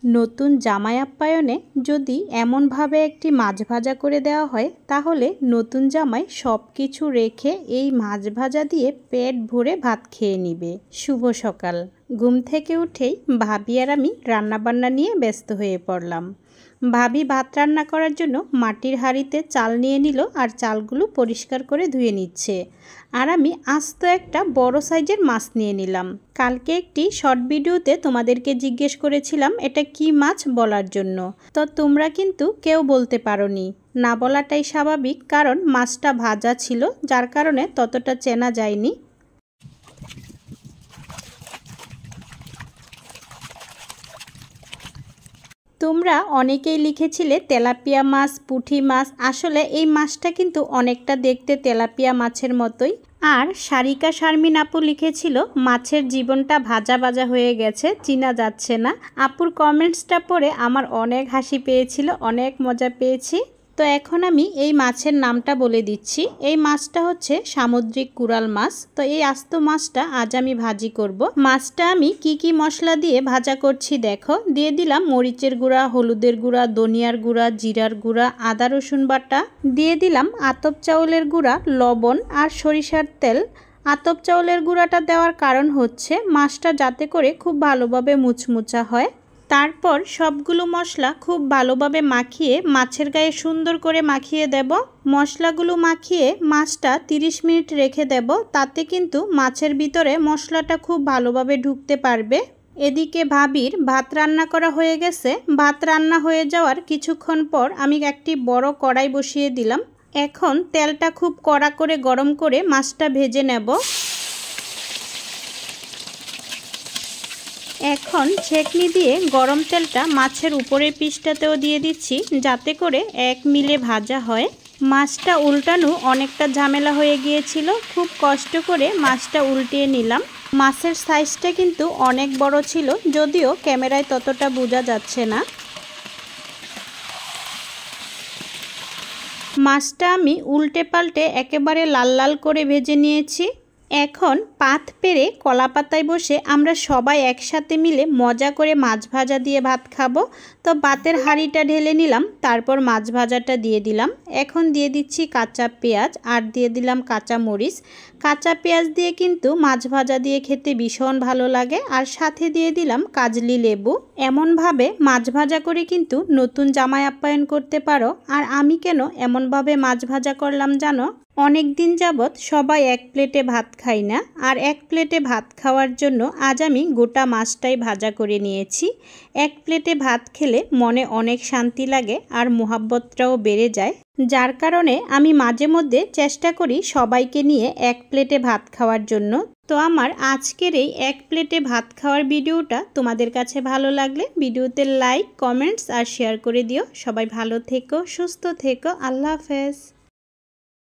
নতুন জামাই আপ্যায়নে যদি এমনভাবে একটি মাছ ভাজা করে দেওয়া হয় তাহলে নতুন জামাই সব কিছু রেখে এই মাছ ভাজা দিয়ে পেট ভরে ভাত খেয়ে নিবে। শুভ সকাল। ঘুম থেকে উঠেই ভাবি আর আমি রান্নাবান্না নিয়ে ব্যস্ত হয়ে পড়লাম। ভাবি ভাত রান্না করার জন্য মাটির হাঁড়িতে চাল নিয়ে নিল আর চালগুলো পরিষ্কার করে ধুয়ে নিচ্ছে। আর আমি আস্ত একটা বড় সাইজের মাছ নিয়ে নিলাম। কালকে একটি শর্ট ভিডিওতে তোমাদেরকে জিজ্ঞেস করেছিলাম এটা কি মাছ বলার জন্য, তো তোমরা কিন্তু কেউ বলতে পারোনি। না বলাটাই স্বাভাবিক, কারণ মাছটা ভাজা ছিল যার কারণে ততটা চেনা যায়নি। তোমরা অনেকেই লিখেছিলে তেলাপিয়া মাছ, পুঁটি মাছ। আসলে এই মাছটা কিন্তু অনেকটা দেখতে তেলাপিয়া মাছের মতোই। আর সারিকা শারমিন আপু লিখেছিল মাছের জীবনটা ভাজা ভাজা হয়ে গেছে, চিনা যাচ্ছে না। আপুর কমেন্টসটা পড়ে আমার অনেক হাসি পেয়েছিল, অনেক মজা পেয়েছি। তো এখন আমি এই মাছের নামটা বলে দিচ্ছি। এই মাছটা হচ্ছে সামুদ্রিক কুরাল মাছ। তো এই আস্ত মাছটা আজ আমি ভাজি করব। মাছটা আমি কি মশলা দিয়ে ভাজা করছি দেখো। দিয়ে দিলাম মরিচের গুঁড়া, হলুদের গুঁড়া, ধনিয়ার গুঁড়া, জিরার গুঁড়া, আদা রসুন বাটা, দিয়ে দিলাম আতপ চাউলের গুঁড়া, লবণ আর সরিষার তেল। আতপ চাউলের গুঁড়াটা দেওয়ার কারণ হচ্ছে মাছটা যাতে করে খুব ভালোভাবে মুচমুচা হয়। তারপর সবগুলো মশলা খুব ভালোভাবে মাখিয়ে মাছের গায়ে সুন্দর করে মাখিয়ে দেব। মশলাগুলো মাখিয়ে মাছটা 30 মিনিট রেখে দেব, তাতে কিন্তু মাছের ভিতরে মশলাটা খুব ভালোভাবে ঢুকতে পারবে। এদিকে ভাবির ভাত রান্না করা হয়ে গেছে। ভাত রান্না হয়ে যাওয়ার কিছুক্ষণ পর আমি একটি বড় কড়াই বসিয়ে দিলাম। এখন তেলটা খুব কড়া করে গরম করে মাছটা ভেজে নেব। এখন ছেঁকনি দিয়ে গরম তেলটা মাছের উপরের পিঠটাতেও দিয়ে দিচ্ছি, যাতে করে এক মিলে ভাজা হয়। মাছটা উল্টানো অনেকটা ঝামেলা হয়ে গিয়েছিল, খুব কষ্ট করে মাছটা উল্টিয়ে নিলাম। মাছের সাইজটা কিন্তু অনেক বড় ছিল, যদিও ক্যামেরায় ততটা বোঝা যাচ্ছে না। মাছটা আমি উল্টে পাল্টে একেবারে লাল লাল করে ভেজে নিয়েছি। এখন পাত পেরে কলা পাতায় বসে আমরা সবাই একসাথে মিলে মজা করে মাছ ভাজা দিয়ে ভাত খাবো। তো ভাতের হাঁড়িটা ঢেলে নিলাম, তারপর মাছ ভাজাটা দিয়ে দিলাম। এখন দিয়ে দিচ্ছি কাঁচা পেঁয়াজ আর দিয়ে দিলাম কাঁচা মরিচ। কাঁচা পেঁয়াজ দিয়ে কিন্তু মাছ ভাজা দিয়ে খেতে ভীষণ ভালো লাগে। আর সাথে দিয়ে দিলাম কাজলি লেবু। এমনভাবে মাছ ভাজা করে কিন্তু নতুন জামাই আপ্যায়ন করতে পারো। আর আমি কেন এমনভাবে মাছ ভাজা করলাম জানো? অনেক দিন যাবৎ সবাই এক প্লেটে ভাত খাই না, আর এক প্লেটে ভাত খাওয়ার জন্য আজ আমি গোটা মাছটাই ভাজা করে নিয়েছি। এক প্লেটে ভাত খেলে মনে অনেক শান্তি লাগে আর মোহাব্বতটাও বেড়ে যায়, যার কারণে আমি মাঝে মধ্যে চেষ্টা করি সবাইকে নিয়ে এক প্লেটে ভাত খাওয়ার জন্য। তো আমার আজকের এই এক প্লেটে ভাত খাওয়ার ভিডিওটা তোমাদের কাছে ভালো লাগলে ভিডিওতে লাইক, কমেন্টস আর শেয়ার করে দিও। সবাই ভালো থেকো, সুস্থ থেকো। আল্লাহ হাফেজ।